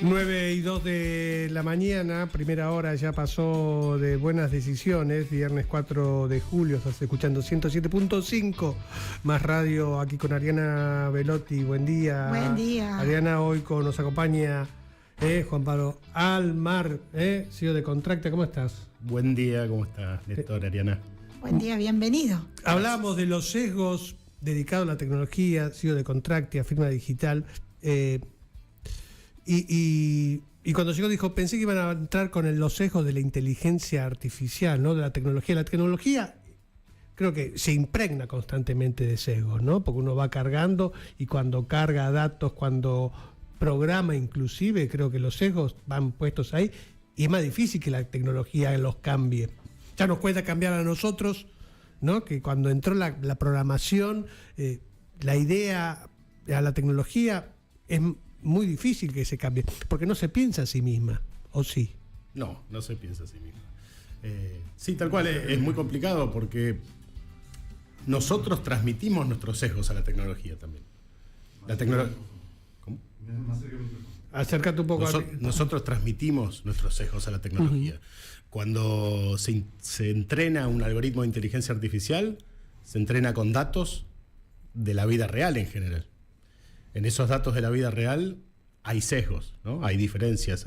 9:02 de la mañana, primera hora ya pasó de buenas decisiones, viernes 4 de julio, estás escuchando 107.5, más radio aquí con Ariana Velotti, buen día. Buen día. Ariana, hoy nos acompaña Juan Pablo Almar, CEO de Contracta, ¿cómo estás? Buen día, ¿cómo estás, Néstor, Ariana? Buen día, bienvenido. Hablamos de los sesgos dedicados a la tecnología, CEO de Contracta, firma digital, y cuando llegó dijo, pensé que iban a entrar con los sesgos de la inteligencia artificial, ¿no? De la tecnología. La tecnología creo que se impregna constantemente de sesgos, ¿no? Porque uno va cargando y cuando carga datos, cuando programa inclusive, creo que los sesgos van puestos ahí y es más difícil que la tecnología los cambie. Ya nos cuesta cambiar a nosotros, ¿no? Que cuando entró la programación, la idea a la tecnología es muy difícil que se cambie, porque no se piensa a sí misma, ¿o sí? No se piensa a sí misma. Sí, tal cual, es muy complicado porque nosotros transmitimos nuestros sesgos a la tecnología también. La tecnología... ¿Cómo? Acércate un poco. Nosotros transmitimos nuestros sesgos a la tecnología. Cuando se entrena un algoritmo de inteligencia artificial, se entrena con datos de la vida real en general. En esos datos de la vida real hay sesgos, ¿no? Hay diferencias,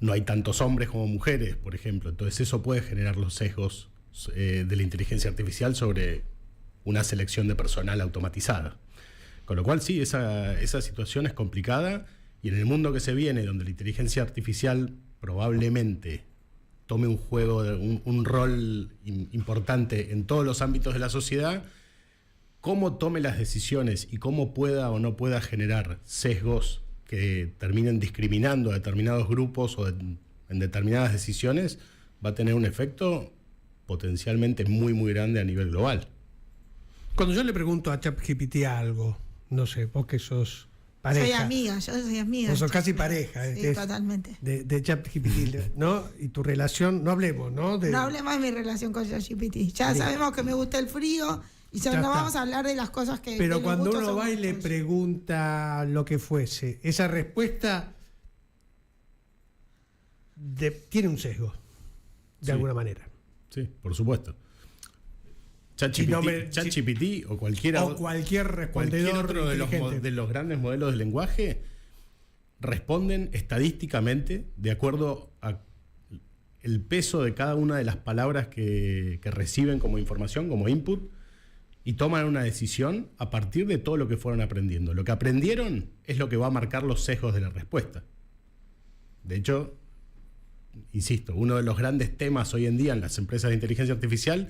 no hay tantos hombres como mujeres, por ejemplo. Entonces eso puede generar los sesgos de la inteligencia artificial sobre una selección de personal automatizada. Con lo cual sí, esa situación es complicada, y en el mundo que se viene, donde la inteligencia artificial probablemente tome un rol importante en todos los ámbitos de la sociedad, cómo tome las decisiones y cómo pueda o no pueda generar sesgos que terminen discriminando a determinados grupos o en determinadas decisiones, va a tener un efecto potencialmente muy, muy grande a nivel global. Cuando yo le pregunto a ChatGPT algo, no sé, vos que sos pareja. Yo soy amiga. Vos sos casi pareja. Sí, totalmente. De ChatGPT, ¿no? Y tu relación, no hablemos, ¿no? No hablemos de mi relación con ChatGPT. Ya sabemos que me gusta el frío y no vamos a hablar de las cosas que... Pero cuando uno va y le pregunta lo que fuese, esa respuesta tiene un sesgo, de alguna manera. Sí, por supuesto. ChatGPT o cualquier otro de los grandes modelos de lenguaje responden estadísticamente de acuerdo a el peso de cada una de las palabras que reciben como información, como input, y toman una decisión a partir de todo lo que fueron aprendiendo. Lo que aprendieron es lo que va a marcar los sesgos de la respuesta. De hecho, insisto, uno de los grandes temas hoy en día en las empresas de inteligencia artificial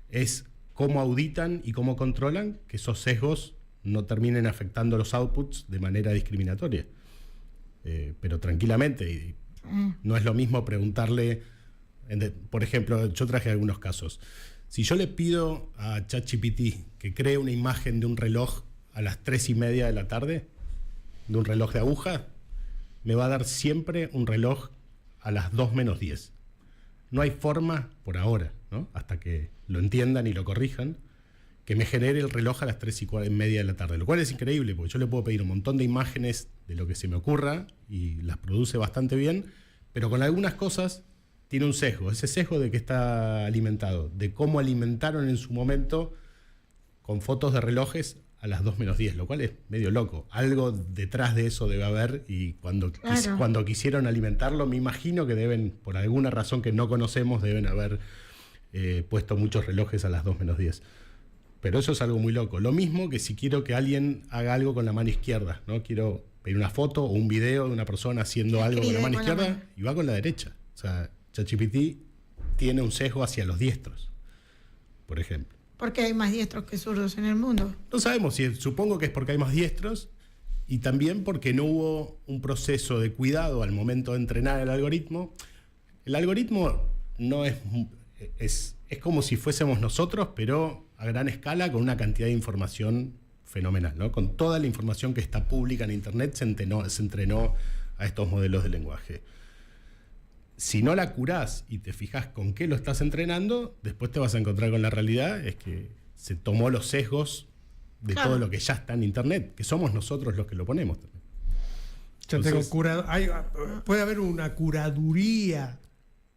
es cómo auditan y cómo controlan que esos sesgos no terminen afectando los outputs de manera discriminatoria. Pero tranquilamente, no es lo mismo preguntarle, por ejemplo, yo traje algunos casos. Si yo le pido a ChatGPT que cree una imagen de un reloj a las 3:30 de la tarde, de un reloj de aguja, me va a dar siempre un reloj a las 2:10. No hay forma, por ahora, ¿no? Hasta que lo entiendan y lo corrijan, que me genere el reloj a las 3:30 de la tarde. Lo cual es increíble, porque yo le puedo pedir un montón de imágenes de lo que se me ocurra y las produce bastante bien, pero con algunas cosas tiene un sesgo. Ese sesgo de que está alimentado, de cómo alimentaron en su momento con fotos de relojes a las 2:10, lo cual es medio loco. Algo detrás de eso debe haber, y cuando quisieron alimentarlo, me imagino que deben, por alguna razón que no conocemos, deben haber puesto muchos relojes a las 2:10. Pero eso es algo muy loco. Lo mismo que si quiero que alguien haga algo con la mano izquierda, ¿no? Quiero pedir una foto o un video de una persona haciendo algo con la mano izquierda y va con la derecha. O sea, ChatGPT tiene un sesgo hacia los diestros, por ejemplo. Porque hay más diestros que zurdos en el mundo. No sabemos, supongo que es porque hay más diestros, y también porque no hubo un proceso de cuidado al momento de entrenar el algoritmo. El algoritmo no es como si fuésemos nosotros, pero a gran escala, con una cantidad de información fenomenal, ¿no? Con toda la información que está pública en Internet se entrenó a estos modelos de lenguaje. Si no la curás y te fijas con qué lo estás entrenando, después te vas a encontrar con la realidad, es que se tomó los sesgos de todo lo que ya está en Internet, que somos nosotros los que lo ponemos también. Yo Entonces, puede haber una curaduría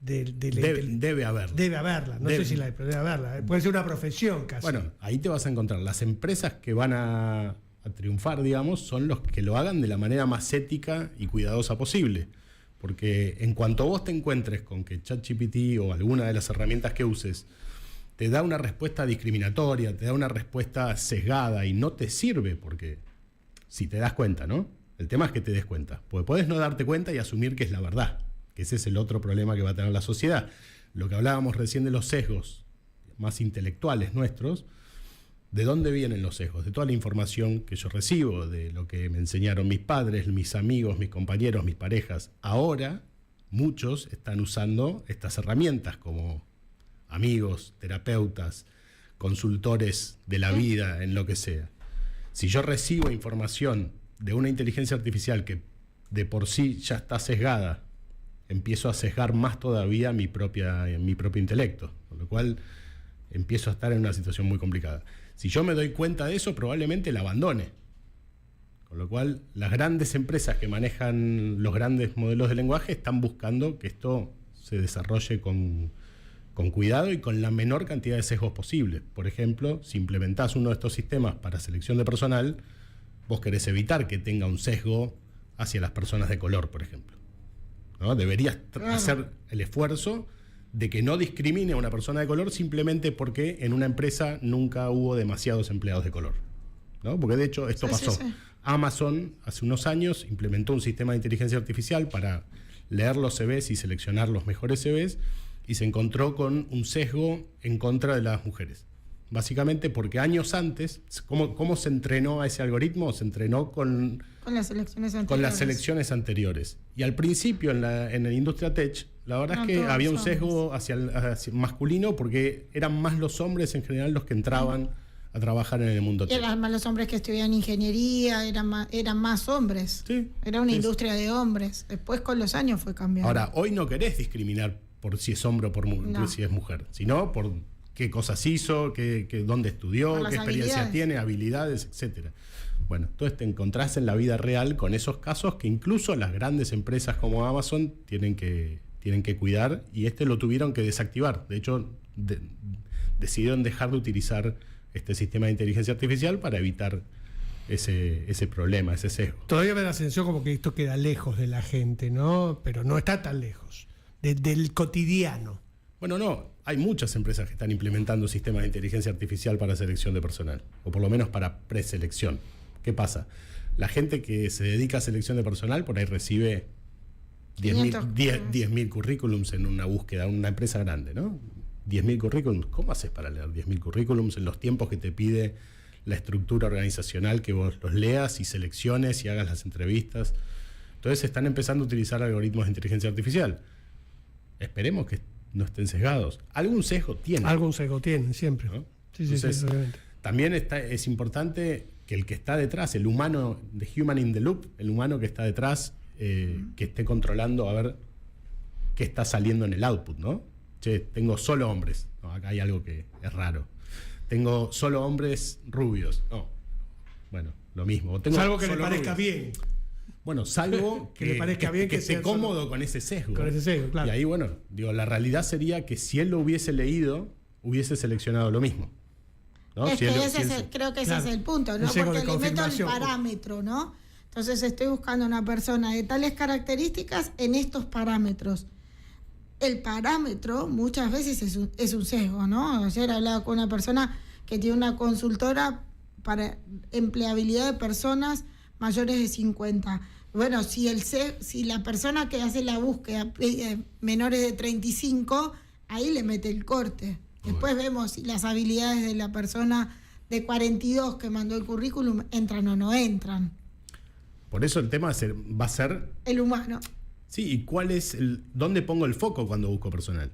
debe haberla. Debe haberla, no sé si la hay, pero debe haberla. Puede ser una profesión casi. Bueno, ahí te vas a encontrar. Las empresas que van a triunfar, digamos, son los que lo hagan de la manera más ética y cuidadosa posible. Porque en cuanto vos te encuentres con que ChatGPT o alguna de las herramientas que uses te da una respuesta discriminatoria, te da una respuesta sesgada y no te sirve, porque si te das cuenta, ¿no? El tema es que te des cuenta. Porque podés no darte cuenta y asumir que es la verdad, que ese es el otro problema que va a tener la sociedad. Lo que hablábamos recién de los sesgos más intelectuales nuestros, ¿de dónde vienen los sesgos? De toda la información que yo recibo, de lo que me enseñaron mis padres, mis amigos, mis compañeros, mis parejas. Ahora, muchos están usando estas herramientas como amigos, terapeutas, consultores de la vida, en lo que sea. Si yo recibo información de una inteligencia artificial que de por sí ya está sesgada, empiezo a sesgar más todavía mi propio intelecto, con lo cual empiezo a estar en una situación muy complicada. Si yo me doy cuenta de eso, probablemente la abandone. Con lo cual, las grandes empresas que manejan los grandes modelos de lenguaje están buscando que esto se desarrolle con cuidado y con la menor cantidad de sesgos posible. Por ejemplo, si implementás uno de estos sistemas para selección de personal, vos querés evitar que tenga un sesgo hacia las personas de color, por ejemplo, ¿no? Deberías hacer el esfuerzo de que no discrimine a una persona de color simplemente porque en una empresa nunca hubo demasiados empleados de color, ¿no? Porque de hecho esto pasó. Sí. Amazon hace unos años implementó un sistema de inteligencia artificial para leer los CVs y seleccionar los mejores CVs y se encontró con un sesgo en contra de las mujeres. Básicamente porque años antes, ¿cómo se entrenó a ese algoritmo? Se entrenó con las selecciones anteriores. Con las selecciones anteriores. Y al principio en la industria tech, la verdad es que había un sesgo hacia masculino porque eran más los hombres en general los que entraban a trabajar en el mundo tech. Eran más los hombres que estudian ingeniería, eran más hombres. Sí, era una industria de hombres. Después con los años fue cambiando. Ahora, hoy no querés discriminar por si es hombre o por si es mujer, sino por qué cosas hizo, dónde estudió, qué experiencia tiene, habilidades, etcétera. Bueno, entonces te encontrás en la vida real con esos casos que incluso las grandes empresas como Amazon tienen que cuidar, y lo tuvieron que desactivar. De hecho, decidieron dejar de utilizar este sistema de inteligencia artificial para evitar ese problema, ese sesgo. Todavía me da la sensación como que esto queda lejos de la gente, ¿no? Pero no está tan lejos del cotidiano. Bueno, no, hay muchas empresas que están implementando sistemas de inteligencia artificial para selección de personal, o por lo menos para preselección. ¿Qué pasa? La gente que se dedica a selección de personal por ahí recibe 10.000 currículums en una búsqueda, una empresa grande, ¿no? 10.000 currículums. ¿Cómo haces para leer 10.000 currículums en los tiempos que te pide la estructura organizacional, que vos los leas y selecciones y hagas las entrevistas? Entonces están empezando a utilizar algoritmos de inteligencia artificial. Esperemos que no estén sesgados. Algún sesgo tienen. Algún sesgo tienen, siempre, ¿no? Sí, entonces, sí, obviamente. También es importante que el que está detrás, el humano, the human in the loop, el humano que está detrás, que esté controlando a ver qué está saliendo en el output, ¿no? Che, tengo solo hombres. No, acá hay algo que es raro. Tengo solo hombres rubios. No. Bueno, lo mismo. Salvo que le parezca bien. Bueno, salvo que le parezca bien, que esté cómodo con ese sesgo. Con ese sesgo, claro. Y ahí, bueno, la realidad sería que si él lo hubiese leído, hubiese seleccionado lo mismo, ¿no? Creo que ese es el punto, ¿no? Porque le meto el parámetro, ¿no? Entonces estoy buscando una persona de tales características en estos parámetros. El parámetro muchas veces es un sesgo, ¿no? Ayer hablaba con una persona que tiene una consultora para empleabilidad de personas mayores de 50. Bueno, si la persona que hace la búsqueda menores de 35, ahí le mete el corte. Después vemos si las habilidades de la persona de 42 que mandó el currículum entran o no entran. Por eso el tema va a ser el humano. Sí, ¿y dónde pongo el foco cuando busco personal?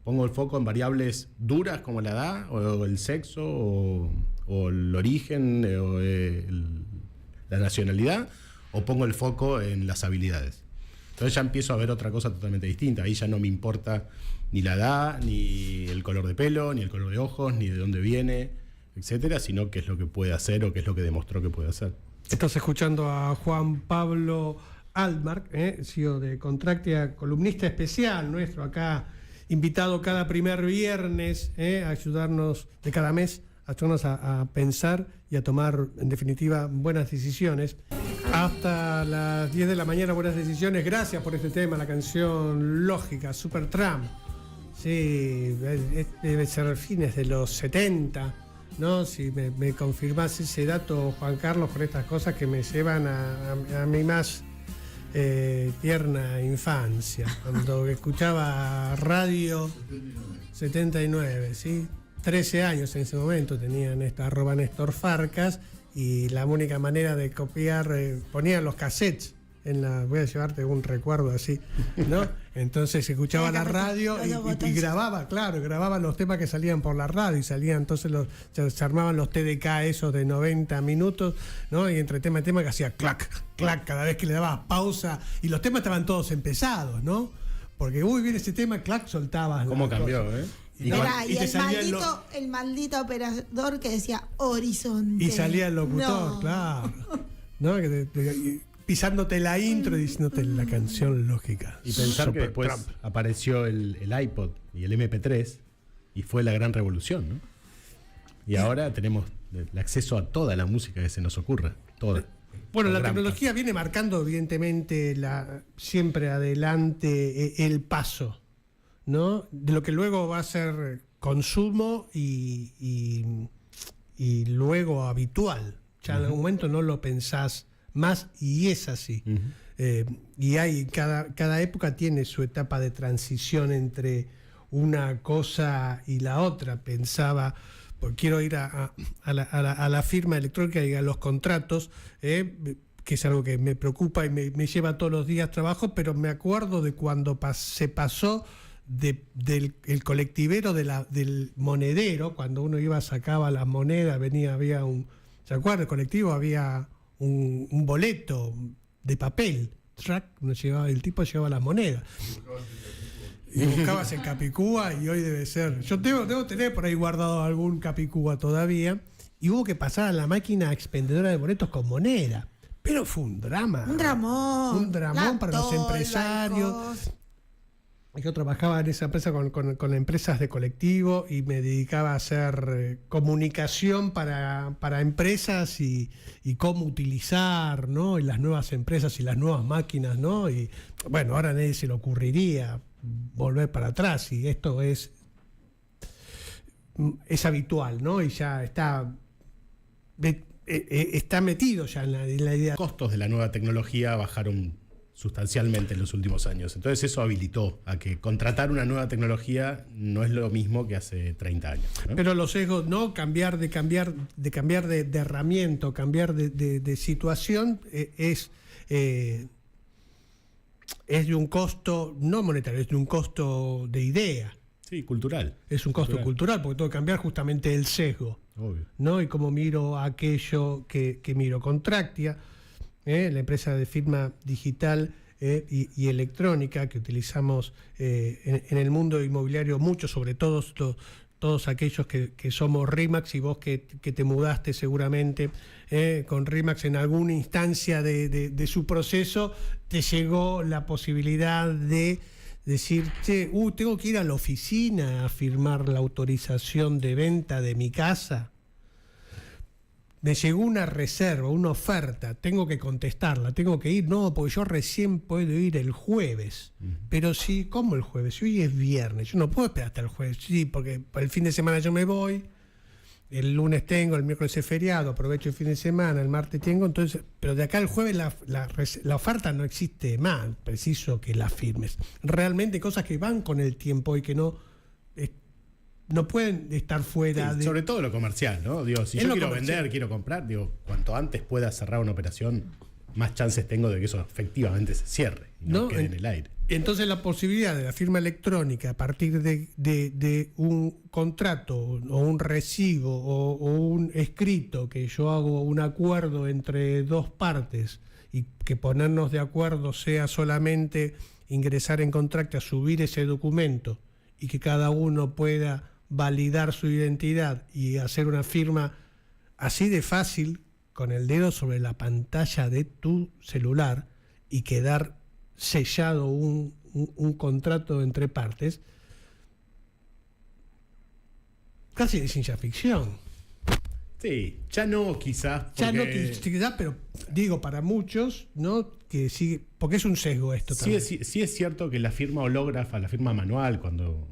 ¿Pongo el foco en variables duras como la edad, o el sexo, o el origen, o la nacionalidad, o pongo el foco en las habilidades? Entonces ya empiezo a ver otra cosa totalmente distinta. Ahí ya no me importa ni la edad, ni el color de pelo, ni el color de ojos, ni de dónde viene, etcétera, sino qué es lo que puede hacer o qué es lo que demostró que puede hacer. Estás escuchando a Juan Pablo Altmark, CEO de Contractia, columnista especial nuestro acá, invitado cada primer viernes a ayudarnos de cada mes, ayudarnos a pensar y a tomar, en definitiva, buenas decisiones. Hasta las 10 de la mañana, buenas decisiones. Gracias por este tema, la canción Lógica, Supertramp. Sí, debe ser fines de los 70, ¿no? Si me confirmás ese dato, Juan Carlos, por estas cosas que me llevan a mi más tierna infancia, cuando escuchaba radio 79, ¿sí? 13 años en ese momento tenían esta @Néstor Farcas, y la única manera de copiar, ponían los cassettes voy a llevarte un recuerdo así, ¿no? Entonces escuchaba la radio y grababan los temas que salían por la radio, y salían, entonces se armaban los TDK esos de 90 minutos, ¿no? Y entre tema y tema que hacía clac, clac, cada vez que le dabas pausa, y los temas estaban todos empezados, ¿no? Porque, viene ese tema, clac, soltabas. ¿Cómo cambió, Y el maldito operador que decía horizonte. Y salía el locutor, claro. ¿No? Pisándote la intro y diciéndote la canción Lógica. Y pensar que después apareció el iPod y el MP3 y fue la gran revolución, ¿no? Y ahora tenemos el acceso a toda la música que se nos ocurra, toda. Bueno, la tecnología viene marcando evidentemente siempre adelante el paso, ¿no? De lo que luego va a ser consumo y luego habitual. Ya en algún momento no lo pensás más, y es así. Y cada época tiene su etapa de transición entre una cosa y la otra. Pensaba, porque quiero ir a la firma electrónica y a los contratos, que es algo que me preocupa y me lleva todos los días trabajo, pero me acuerdo de cuando se pasó del colectivero del monedero, cuando uno sacaba las monedas, había ¿se acuerda? El colectivo había un boleto de papel, el tipo llevaba las monedas. Y buscabas en Capicúa, y hoy debe ser. Yo debo tener por ahí guardado algún Capicúa todavía, y hubo que pasar a la máquina expendedora de boletos con moneda. Pero fue un drama. Un dramón para los empresarios. Yo trabajaba en esa empresa con empresas de colectivo, y me dedicaba a hacer comunicación para empresas y cómo utilizar, ¿no? Y las nuevas empresas y las nuevas máquinas, ¿no? Y bueno, ahora a nadie se le ocurriría volver para atrás, y esto es habitual, ¿no? Y ya está metido ya en la idea. Los costos de la nueva tecnología bajaron sustancialmente en los últimos años. Entonces eso habilitó a que contratar una nueva tecnología no es lo mismo que hace 30 años, ¿no? Pero los sesgos, ¿no? Cambiar de herramienta, cambiar de situación es de un costo no monetario, es de un costo de idea. Sí, cultural. Es un costo cultural, porque tengo que cambiar justamente el sesgo. Obvio. ¿No? Y cómo miro aquello que miro. Contractia, la empresa de firma digital y electrónica que utilizamos en el mundo inmobiliario mucho, sobre todo todos aquellos que somos RE/MAX, y vos que te mudaste seguramente con RE/MAX en alguna instancia de su proceso, te llegó la posibilidad de decir, tengo que ir a la oficina a firmar la autorización de venta de mi casa. Me llegó una reserva, una oferta, tengo que contestarla, tengo que ir. No, porque yo recién puedo ir el jueves. Pero sí, ¿cómo el jueves? Si hoy es viernes, yo no puedo esperar hasta el jueves. Sí, porque el fin de semana yo me voy, el lunes tengo, el miércoles es feriado, aprovecho el fin de semana, el martes tengo, entonces, pero de acá al jueves la oferta no existe más, preciso que la firmes. Realmente hay cosas que van con el tiempo y que no pueden estar fuera de... Sobre todo lo comercial, ¿no? Digo, si yo quiero vender, quiero comprar, cuanto antes pueda cerrar una operación, más chances tengo de que eso efectivamente se cierre y no quede en el aire. Entonces la posibilidad de la firma electrónica a partir de un contrato o un recibo o un escrito, que yo hago un acuerdo entre dos partes, y que ponernos de acuerdo sea solamente ingresar en Contractia, subir ese documento, y que cada uno pueda validar su identidad y hacer una firma así de fácil con el dedo sobre la pantalla de tu celular, y quedar sellado un contrato entre partes, casi de ciencia ficción. Sí, ya no quizás. Ya no quizás, pero digo, para muchos, ¿no? Que sí, porque es un sesgo esto también. Sí es cierto que la firma hológrafa, la firma manual, cuando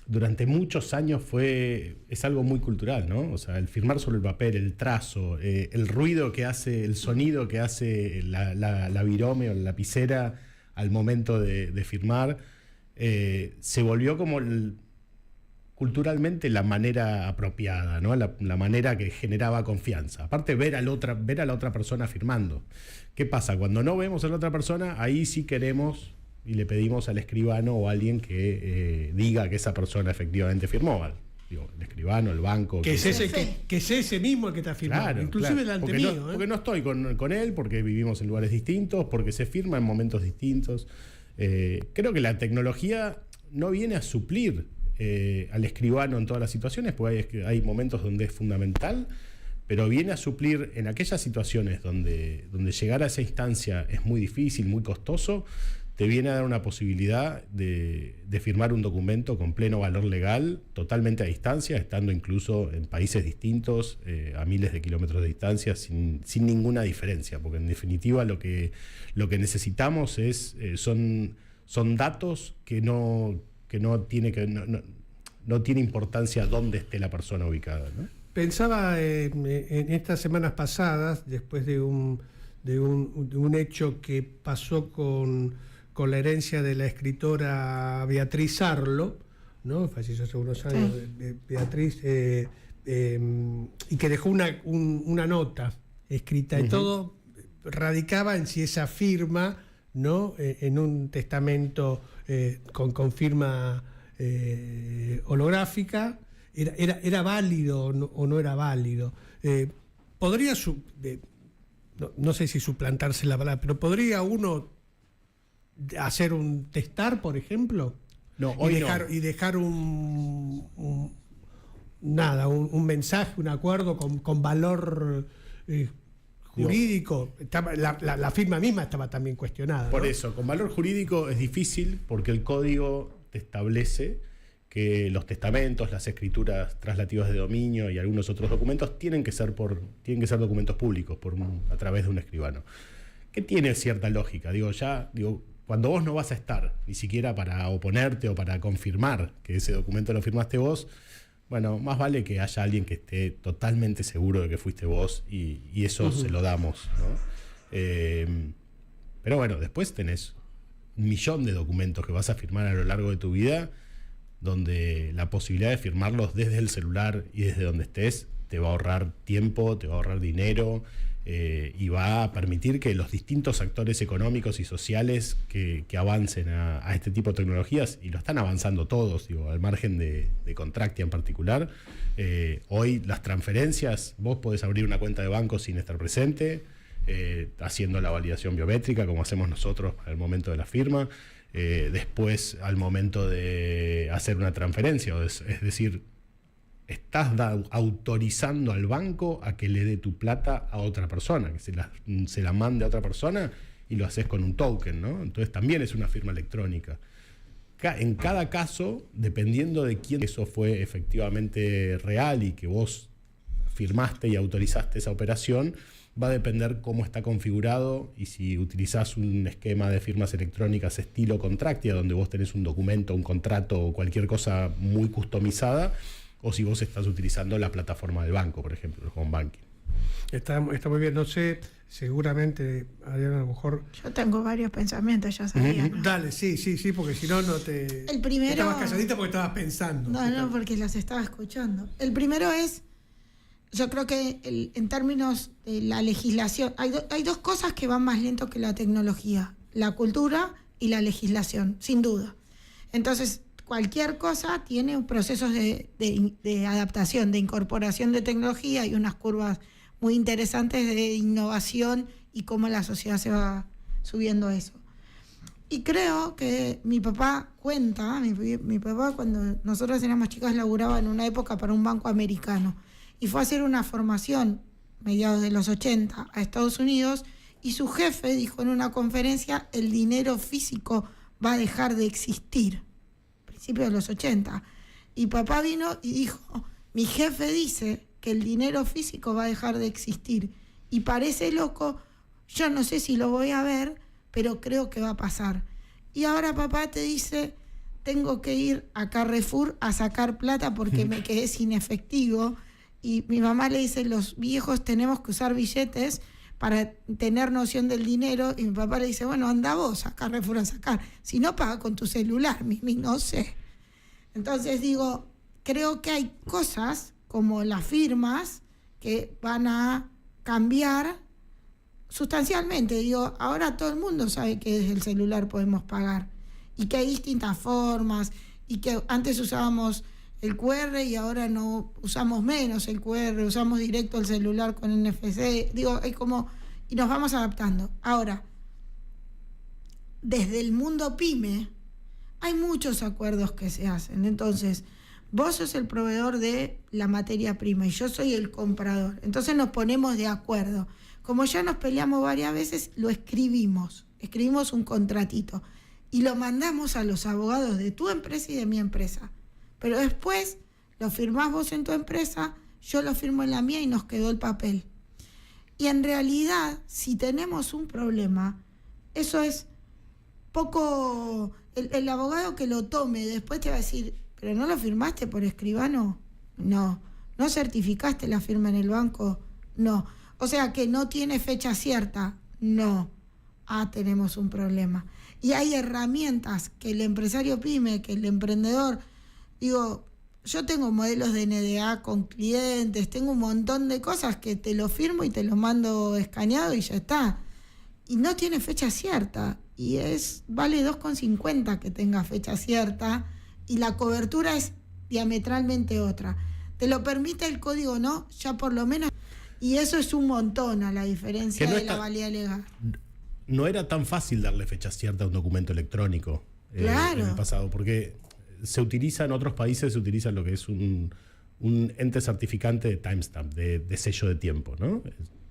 durante muchos años es algo muy cultural, ¿no? O sea, el firmar sobre el papel, el trazo, el ruido que hace, el sonido que hace la virome o la lapicera al momento de firmar, se volvió como culturalmente la manera apropiada, ¿no? La manera que generaba confianza. Aparte, ver a la otra persona firmando. ¿Qué pasa? Cuando no vemos a la otra persona, ahí sí queremos y le pedimos al escribano o a alguien que diga que esa persona efectivamente firmó. Digo, el escribano, el banco. Que es ese mismo el que está firmando. Claro, inclusive delante mío. Porque no estoy con él, porque vivimos en lugares distintos, porque se firma en momentos distintos. Creo que la tecnología no viene a suplir al escribano en todas las situaciones, porque hay momentos donde es fundamental, pero viene a suplir en aquellas situaciones donde llegar a esa instancia es muy difícil, muy costoso. Te viene a dar una posibilidad de firmar un documento con pleno valor legal, totalmente a distancia, estando incluso en países distintos, a miles de kilómetros de distancia, sin ninguna diferencia, porque en definitiva lo que necesitamos son datos que no tiene importancia dónde esté la persona ubicada, ¿no? Pensaba en estas semanas pasadas, después de un hecho que pasó con la herencia de la escritora Beatriz Arlo, ¿no? Falleció hace unos años, Beatriz, y que dejó una nota escrita, y todo radicaba en si esa firma, ¿no? En un testamento con firma holográfica era válido o no era válido. Podría no sé si suplantarse la palabra, pero podría uno hacer un testar, por ejemplo, y dejar un mensaje, un acuerdo con valor jurídico. La firma misma estaba también cuestionada. Por ¿no? eso, con valor jurídico es difícil, porque el código te establece que los testamentos, las escrituras traslativas de dominio y algunos otros documentos tienen que ser documentos públicos a través de un escribano. Que tiene cierta lógica. Cuando vos no vas a estar, ni siquiera para oponerte o para confirmar que ese documento lo firmaste vos, bueno, más vale que haya alguien que esté totalmente seguro de que fuiste vos, y eso se lo damos, ¿no? Pero bueno, después tenés 1 millón de documentos que vas a firmar a lo largo de tu vida, donde la posibilidad de firmarlos desde el celular y desde donde estés te va a ahorrar tiempo, te va a ahorrar dinero, y va a permitir que los distintos actores económicos y sociales que avancen a este tipo de tecnologías, y lo están avanzando todos, al margen de Contractia en particular. Hoy las transferencias, vos podés abrir una cuenta de banco sin estar presente, haciendo la validación biométrica como hacemos nosotros al momento de la firma. Después, al momento de hacer una transferencia, es decir, estás autorizando al banco a que le dé tu plata a otra persona, que se la mande a otra persona, y lo haces con un token, ¿no? Entonces también es una firma electrónica. En cada caso, dependiendo de quién eso fue efectivamente real y que vos firmaste y autorizaste esa operación, va a depender cómo está configurado, y si utilizás un esquema de firmas electrónicas estilo Contractia, donde vos tenés un documento, un contrato o cualquier cosa muy customizada, o si vos estás utilizando la plataforma del banco, por ejemplo, el home banking. Está muy bien, no sé, seguramente, Adriana, a lo mejor... Yo tengo varios pensamientos, ya sabía, ¿no? Dale, sí, porque si no te... El primero... Estabas calladita porque estabas pensando. No, porque los estaba escuchando. El primero es, yo creo que en términos de la legislación, hay dos cosas que van más lento que la tecnología: la cultura y la legislación, sin duda. Entonces, cualquier cosa tiene procesos de adaptación, de incorporación de tecnología, y unas curvas muy interesantes de innovación y cómo la sociedad se va subiendo a eso. Y creo que mi papá cuenta, mi papá cuando nosotros éramos chicas laburaba en una época para un banco americano, y fue a hacer una formación mediados de los 80 a Estados Unidos, Y su jefe dijo en una conferencia, el dinero físico va a dejar de existir, principios de los 80. Y papá vino y dijo, mi jefe dice que el dinero físico va a dejar de existir. Y parece loco, yo no sé si lo voy a ver, pero creo que va a pasar. Y ahora papá te dice, tengo que ir a Carrefour a sacar plata porque me quedé sin efectivo. Y mi mamá le dice, los viejos tenemos que usar billetes para tener noción del dinero. Y mi papá le dice, bueno, anda vos a Carrefour a sacar. Si no, paga con tu celular, no sé. Entonces digo, creo que hay cosas como las firmas que van a cambiar sustancialmente. Digo, ahora todo el mundo sabe que desde el celular podemos pagar y que hay distintas formas y que antes usábamos el QR y ahora no usamos menos el QR, usamos directo el celular con NFC. Digo, hay como, y nos vamos adaptando. Ahora, desde el mundo pyme hay muchos acuerdos que se hacen. Entonces, vos sos el proveedor de la materia prima y yo soy el comprador. Entonces nos ponemos de acuerdo. Como ya nos peleamos varias veces, lo escribimos un contratito y lo mandamos a los abogados de tu empresa y de mi empresa. Pero después lo firmás vos en tu empresa, yo lo firmo en la mía y nos quedó el papel. Y en realidad, si tenemos un problema, eso es poco... El abogado que lo tome después te va a decir, ¿pero no lo firmaste por escribano? No. ¿No certificaste la firma en el banco? No. O sea que no tiene fecha cierta. No. Tenemos un problema. Y hay herramientas que el empresario pyme, que el emprendedor, digo, yo tengo modelos de NDA con clientes, tengo un montón de cosas que te lo firmo y te lo mando escaneado y ya está. Y no tiene fecha cierta. Y vale 2,50 que tenga fecha cierta y la cobertura es diametralmente otra. Te lo permite el código, ¿no? Ya por lo menos. Y eso es un montón a la diferencia de la validez legal. No era tan fácil darle fecha cierta a un documento electrónico claro. En el pasado, porque se utiliza en otros países, se utiliza lo que es un ente certificante de timestamp, de sello de tiempo, ¿no?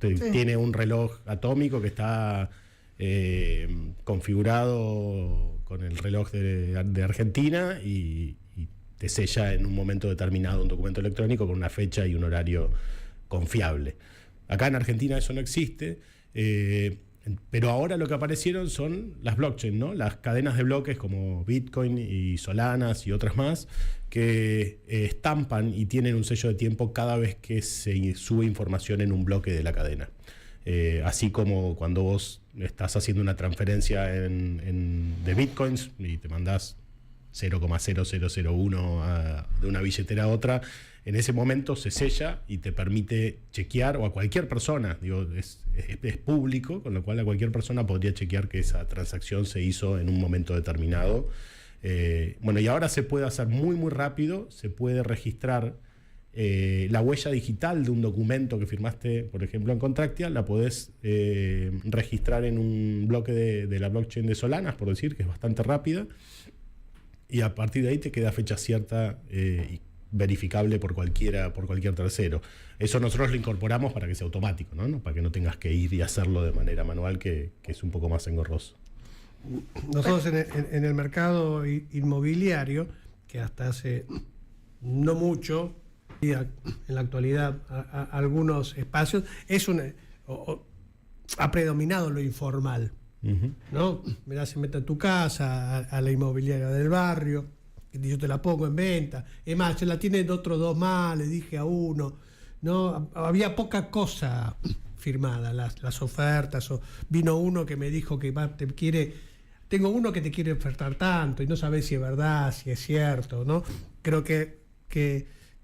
Sí. Tiene un reloj atómico que está configurado con el reloj de Argentina y te sella en un momento determinado un documento electrónico con una fecha y un horario confiable. Acá en Argentina eso no existe, pero ahora lo que aparecieron son las blockchain, ¿no? Las cadenas de bloques como Bitcoin y Solanas y otras más que estampan y tienen un sello de tiempo cada vez que se sube información en un bloque de la cadena. Así como cuando vos estás haciendo una transferencia de bitcoins y te mandás 0,0001 de una billetera a otra, en ese momento se sella y te permite chequear, o a cualquier persona, digo, es público, con lo cual a cualquier persona podría chequear que esa transacción se hizo en un momento determinado. Bueno, y ahora se puede hacer muy muy rápido, se puede registrar la huella digital de un documento que firmaste, por ejemplo, en Contractia, la podés registrar en un bloque de la blockchain de Solanas, por decir, que es bastante rápida, y a partir de ahí te queda fecha cierta y verificable por cualquier tercero. Eso nosotros lo incorporamos para que sea automático, ¿no? Para que no tengas que ir y hacerlo de manera manual, que es un poco más engorroso. Nosotros en el mercado inmobiliario, que hasta hace no mucho, en la actualidad algunos espacios, ha predominado lo informal, ¿no? Mirá, se mete a tu casa, a la inmobiliaria del barrio, y yo te la pongo en venta. Es más, se la tienen otros dos más, le dije a uno, ¿no? Había poca cosa firmada, las ofertas, o vino uno que me dijo que tengo uno que te quiere ofertar tanto y no sabes si es verdad, si es cierto, ¿no? Creo que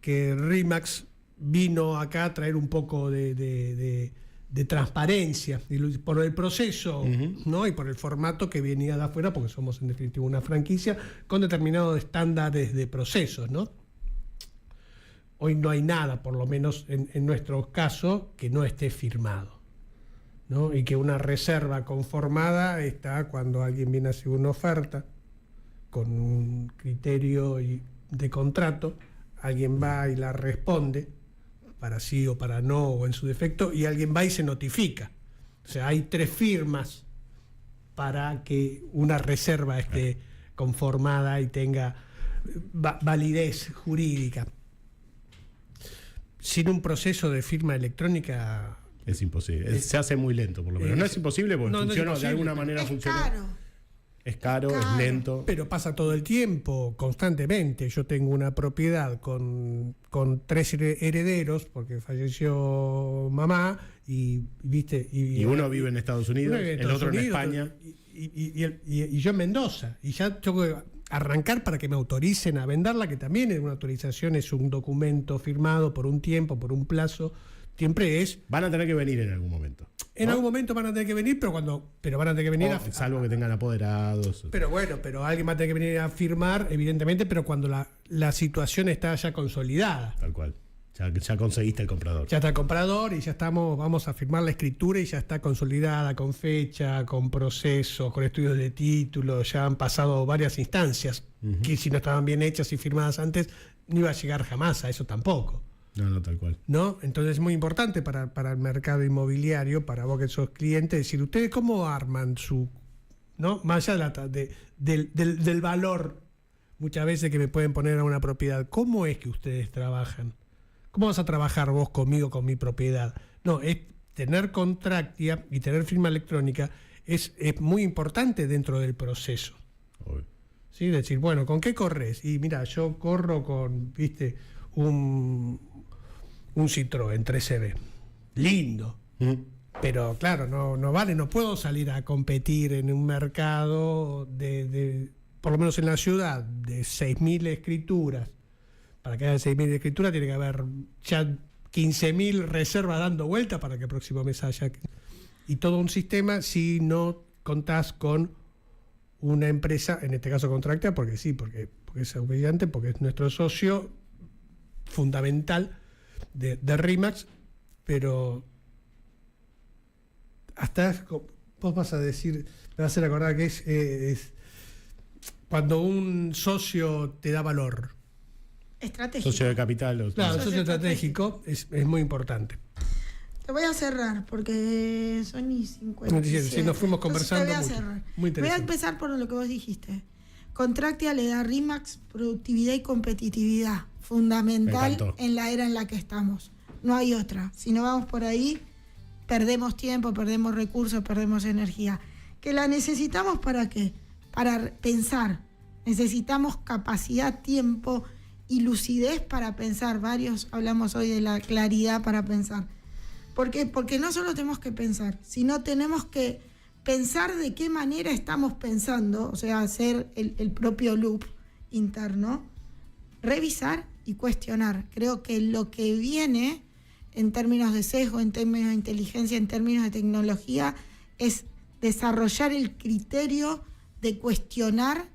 RE/MAX vino acá a traer un poco de transparencia por el proceso, ¿no? Y por el formato que venía de afuera, porque somos en definitiva una franquicia con determinados estándares de procesos, ¿no? Hoy no hay nada, por lo menos en nuestro caso, que no esté firmado, ¿no? Y que una reserva conformada está cuando alguien viene a hacer una oferta con un criterio de contrato, alguien va y la responde para sí o para no, o en su defecto, y alguien va y se notifica. O sea, hay 3 firmas para que una reserva esté conformada y tenga validez jurídica. Sin un proceso de firma electrónica... Es imposible. Se hace muy lento, por lo menos. No es imposible porque funciona, de alguna manera funciona. Es caro, es lento. Pero pasa todo el tiempo, constantemente. Yo tengo una propiedad con 3 herederos, porque falleció mamá, y uno vive en Estados Unidos, el otro en España. Y yo en Mendoza. Y ya tengo que arrancar para que me autoricen a venderla, que también es una autorización, es un documento firmado por un tiempo, por un plazo. Siempre es... Van a tener que venir en algún momento. En algún momento van a tener que venir, pero van a tener que venir salvo que tengan apoderados. Pero alguien va a tener que venir a firmar, evidentemente, pero cuando la situación está ya consolidada. Tal cual. Ya conseguiste el comprador. Ya está el comprador y ya vamos a firmar la escritura y ya está consolidada, con fecha, con proceso, con estudios de título. Ya han pasado varias instancias que si no estaban bien hechas y firmadas antes, no iba a llegar jamás a eso tampoco. No, tal cual. ¿No? Entonces es muy importante para el mercado inmobiliario, para vos que sos cliente, decir, ¿ustedes cómo arman su... ¿no? Más allá del valor muchas veces que me pueden poner a una propiedad, ¿cómo es que ustedes trabajan? ¿Cómo vas a trabajar vos conmigo, con mi propiedad? No, es tener Contractia y tener firma electrónica es muy importante dentro del proceso. ¿Sí? Decir, bueno, ¿con qué corres? Y mira, yo corro con, un Citroën 3CB. Lindo. Pero claro, no vale, no puedo salir a competir en un mercado por lo menos en la ciudad, de 6.000 escrituras. Para que haya 6.000 escrituras tiene que haber ya 15.000 reservas dando vuelta para que el próximo mes haya. Y todo un sistema si no contás con una empresa, en este caso Contractia, porque es obediente, porque es nuestro socio fundamental de RE/MAX, pero hasta vos vas a decir, me vas a hacer acordar que es cuando un socio te da valor. Estratégico. Socio de capital. Claro, socio estratégico es muy importante. Te voy a cerrar porque son y 57. Sí, nos fuimos conversando. Te voy a cerrar. Voy a empezar por lo que vos dijiste. Contractia le da RE/MAX productividad y competitividad fundamental en la era en la que estamos. No hay otra. Si no vamos por ahí, perdemos tiempo, perdemos recursos, perdemos energía. ¿Que la necesitamos para qué? Para pensar. Necesitamos capacidad, tiempo y lucidez para pensar. Varios hablamos hoy de la claridad para pensar. ¿Por qué? Porque no solo tenemos que pensar, sino tenemos que pensar de qué manera estamos pensando, o sea, hacer el propio loop interno, revisar y cuestionar. Creo que lo que viene en términos de sesgo, en términos de inteligencia, en términos de tecnología, es desarrollar el criterio de cuestionar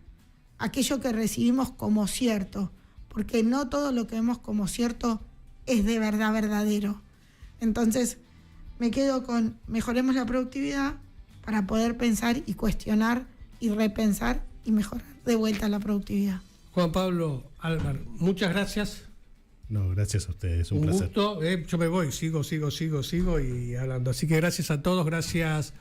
aquello que recibimos como cierto, porque no todo lo que vemos como cierto es de verdad verdadero. Entonces, me quedo con mejoremos la productividad para poder pensar y cuestionar y repensar y mejorar de vuelta la productividad. Juan Pablo, Álvaro, muchas gracias. No, gracias a ustedes, un placer. Gusto, yo me voy, sigo y hablando. Así que gracias a todos, gracias